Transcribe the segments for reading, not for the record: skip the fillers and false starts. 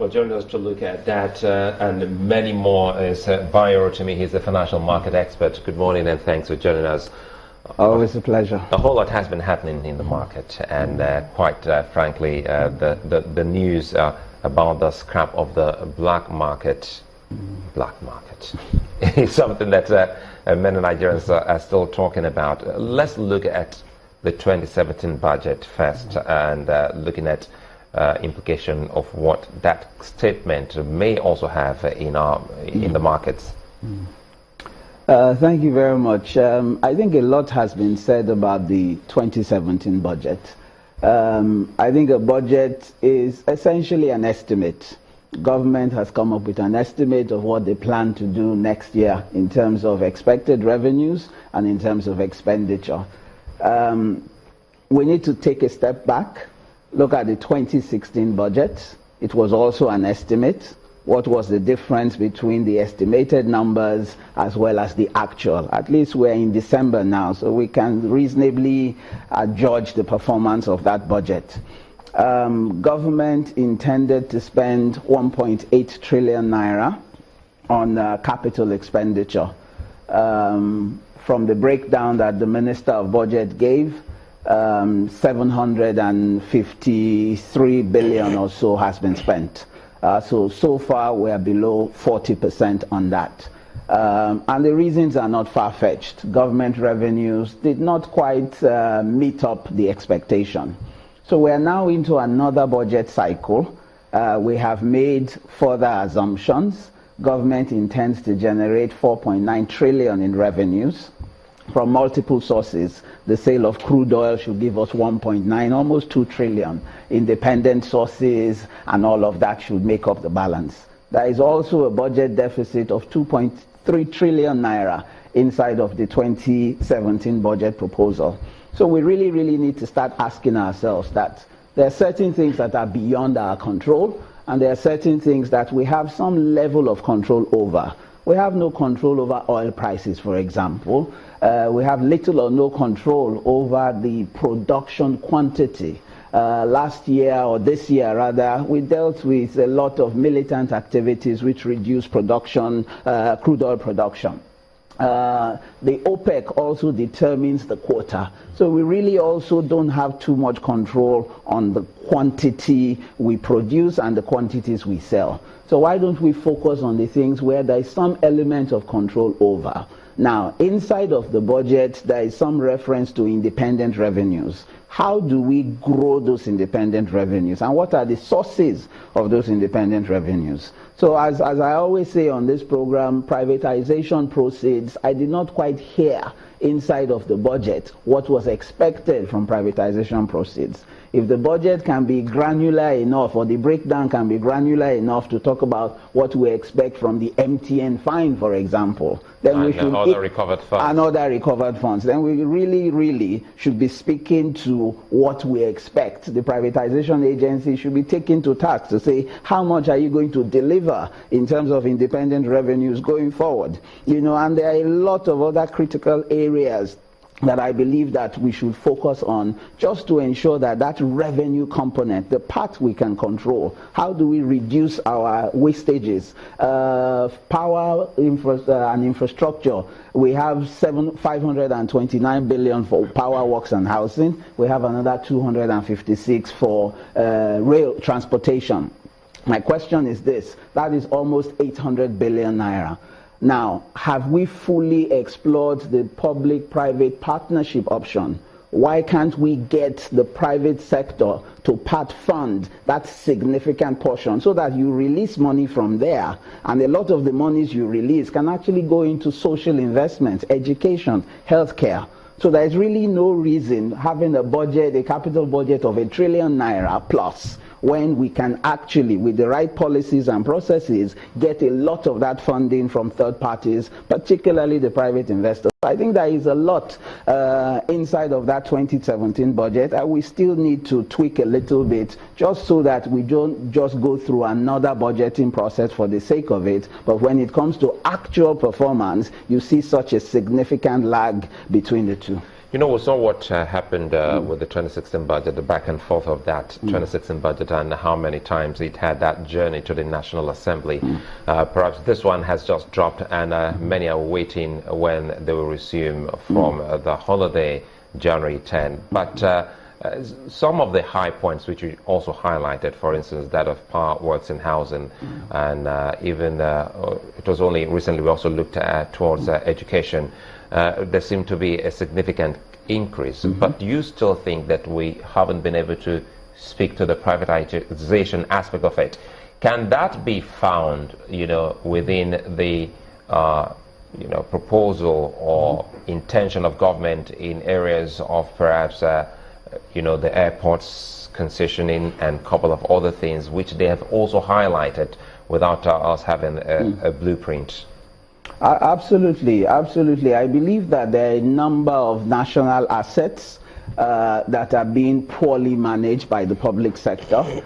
Well, joining us to look at that and many more is Bayo to me. He's a financial market expert. Good morning and thanks for joining us. Always a pleasure. A whole lot has been happening in the market, and quite frankly, the news about the scrap of the black market is something that many Nigerians are still talking about. Let's look at the 2017 budget first and looking at implication of what that statement may also have in the markets. Thank you very much. I think a lot has been said about the 2017 budget. I think a budget is essentially an estimate. Government has come up with an estimate of what they plan to do next year in terms of expected revenues and in terms of expenditure. We need to take a step back, look at the 2016 budget. It was also an estimate. What was the difference between the estimated numbers as well as the actual? At least we're in December now, so we can reasonably judge the performance of that budget. Government intended to spend 1.8 trillion naira on capital expenditure. From the breakdown that the Minister of Budget gave, 753 billion or so has been spent. So far we are below 40% on that. And the reasons are not far-fetched. Government revenues did not quite meet up the expectation. So we are now into another budget cycle. We have made further assumptions. Government intends to generate 4.9 trillion in revenues from multiple sources. The sale of crude oil should give us 1.9, almost 2 trillion. Independent sources and all of that should make up the balance. There is also a budget deficit of 2.3 trillion naira inside of the 2017 budget proposal. So we really need to start asking ourselves that there are certain things that are beyond our control, and there are certain things that we have some level of control over. We have no control over oil prices, for example. We have little or no control over the production quantity. Last year, or this year rather, we dealt with a lot of militant activities which reduced production, crude oil production. The OPEC also determines the quota. So we really also don't have too much control on the quantity we produce and the quantities we sell. So why don't we focus on the things where there is some element of control over? Now, inside of the budget, there is some reference to independent revenues. How do we grow those independent revenues? And what are the sources of those independent revenues? So as I always say on this program, privatization proceeds. I did not quite hear inside of the budget what was expected from privatization proceeds. If the budget can be granular enough, or the breakdown can be granular enough to talk about what we expect from the MTN fine, for example, then we should... And other recovered funds. Then we really should be speaking to what we expect. The privatization agency should be taken to task to say, how much are you going to deliver in terms of independent revenues going forward? You know, and there are a lot of other critical areas that I believe that we should focus on, just to ensure that that revenue component, the part we can control, how do we reduce our wastages? Power and infrastructure, we have 529 billion for power, works and housing. We have another 256 for rail transportation. My question is this: that is almost 800 billion naira. Now, have we fully explored the public-private partnership option? Why can't we get the private sector to part fund that significant portion so that you release money from there, and a lot of the monies you release can actually go into social investments, education, healthcare? So there is really no reason having a budget, a capital budget of 1 trillion naira plus, when we can actually, with the right policies and processes, get a lot of that funding from third parties, particularly the private investors. I think there is a lot inside of that 2017 budget that we still need to tweak a little bit, just so that we don't just go through another budgeting process for the sake of it, but when it comes to actual performance, you see such a significant lag between the two. You know, we saw what happened with the 2016 budget, the back and forth of that 2016 budget, and how many times it had that journey to the National Assembly. Perhaps this one has just dropped, and many are waiting when they will resume from the holiday, January 10. But some of the high points which you also highlighted, for instance, that of power, works and housing, and even it was only recently we also looked at towards education. There seemed to be a significant increase, but do you still think that we haven't been able to speak to the privatization aspect of it? Can that be found, you know, within the proposal or intention of government in areas of perhaps you know, the airports concessioning and a couple of other things which they have also highlighted without us having a blueprint? Absolutely, absolutely. I believe that there are a number of national assets that are being poorly managed by the public sector,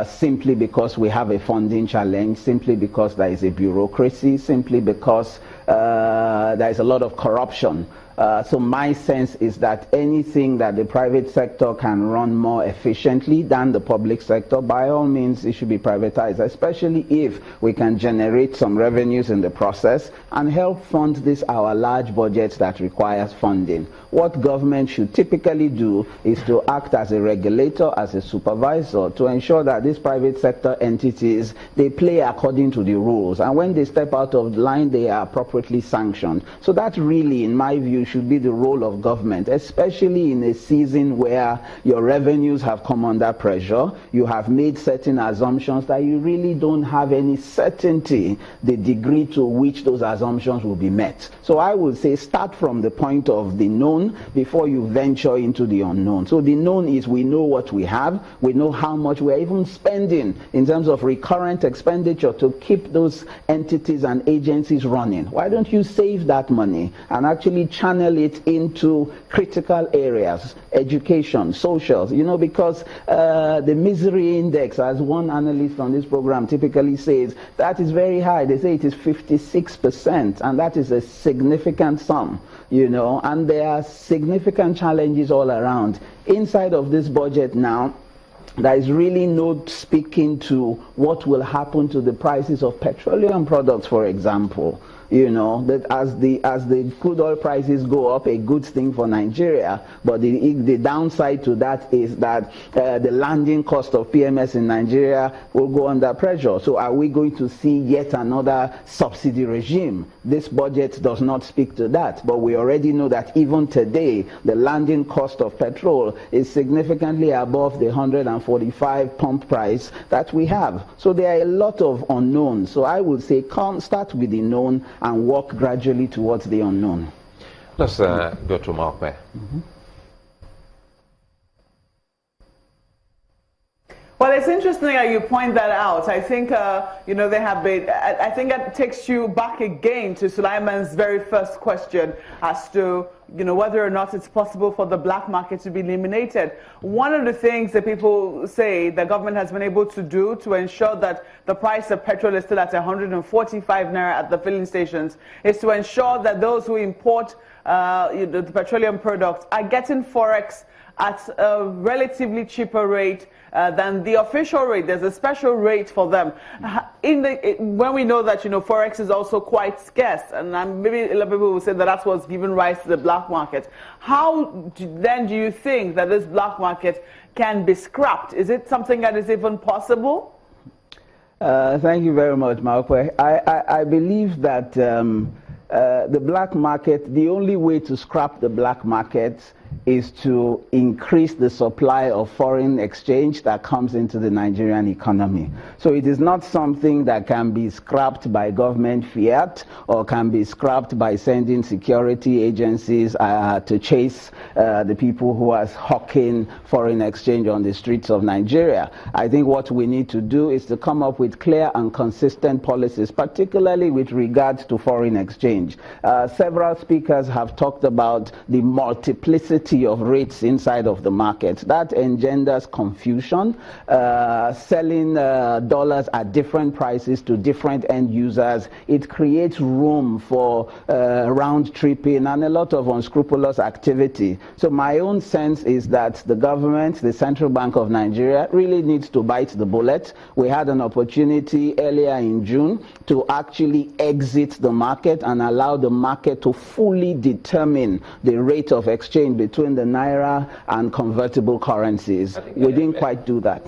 simply because we have a funding challenge, simply because there is a bureaucracy, simply because there is a lot of corruption. So my sense is that anything that the private sector can run more efficiently than the public sector, by all means, it should be privatized, especially if we can generate some revenues in the process and help fund this our large budgets that requires funding. What government should typically do is to act as a regulator, as a supervisor, to ensure that these private sector entities, they play according to the rules. And when they step out of line, they are appropriately sanctioned. So that really, in my view, should be the role of government, especially in a season where your revenues have come under pressure. You have made certain assumptions that you really don't have any certainty the degree to which those assumptions will be met. So I would say start from the point of the known before you venture into the unknown. So the known is we know what we have, we know how much we're even spending in terms of recurrent expenditure to keep those entities and agencies running. Why don't you save that money and actually channel it into critical areas, education, socials, you know, because the misery index, as one analyst on this program typically says, that is very high. They say it is 56%, and that is a significant sum, you know, and there are significant challenges all around. Inside of this budget now, there is really no speaking to what will happen to the prices of petroleum products, for example. You know, that as the crude oil prices go up, a good thing for Nigeria, but the downside to that is that the landing cost of PMS in Nigeria will go under pressure. So are we going to see yet another subsidy regime? This budget does not speak to that, but we already know that even today, the landing cost of petrol is significantly above the 145 pump price that we have. So there are a lot of unknowns. So I would say start with the known and walk gradually towards the unknown. Let's go to Mark there. Well, it's interesting that you point that out. I think, you know, they have been, I think that takes you back again to Sulaiman's very first question as to, you know, whether or not it's possible for the black market to be eliminated. One of the things that people say the government has been able to do to ensure that the price of petrol is still at 145 naira at the filling stations is to ensure that those who import you know, the petroleum products are getting FOREX at a relatively cheaper rate than the official rate. There's a special rate for them. When we know that, you know, FOREX is also quite scarce, and maybe a lot of people will say that that's what's giving rise to the black market. How then do you think that this black market can be scrapped? Is it something that is even possible? Thank you very much, Malkwe. I believe that the black market, the only way to scrap the black market is to increase the supply of foreign exchange that comes into the Nigerian economy. So it is not something that can be scrapped by government fiat or can be scrapped by sending security agencies to chase the people who are hawking foreign exchange on the streets of Nigeria. I think what we need to do is to come up with clear and consistent policies, particularly with regards to foreign exchange. Several speakers have talked about the multiplicity disparity of rates inside of the market. That engenders confusion, selling dollars at different prices to different end users. It creates room for round tripping and a lot of unscrupulous activity. So my own sense is that the government, the Central Bank of Nigeria, really needs to bite the bullet. We had an opportunity earlier in June to actually exit the market and allow the market to fully determine the rate of exchange between the naira and convertible currencies. We didn't quite do that.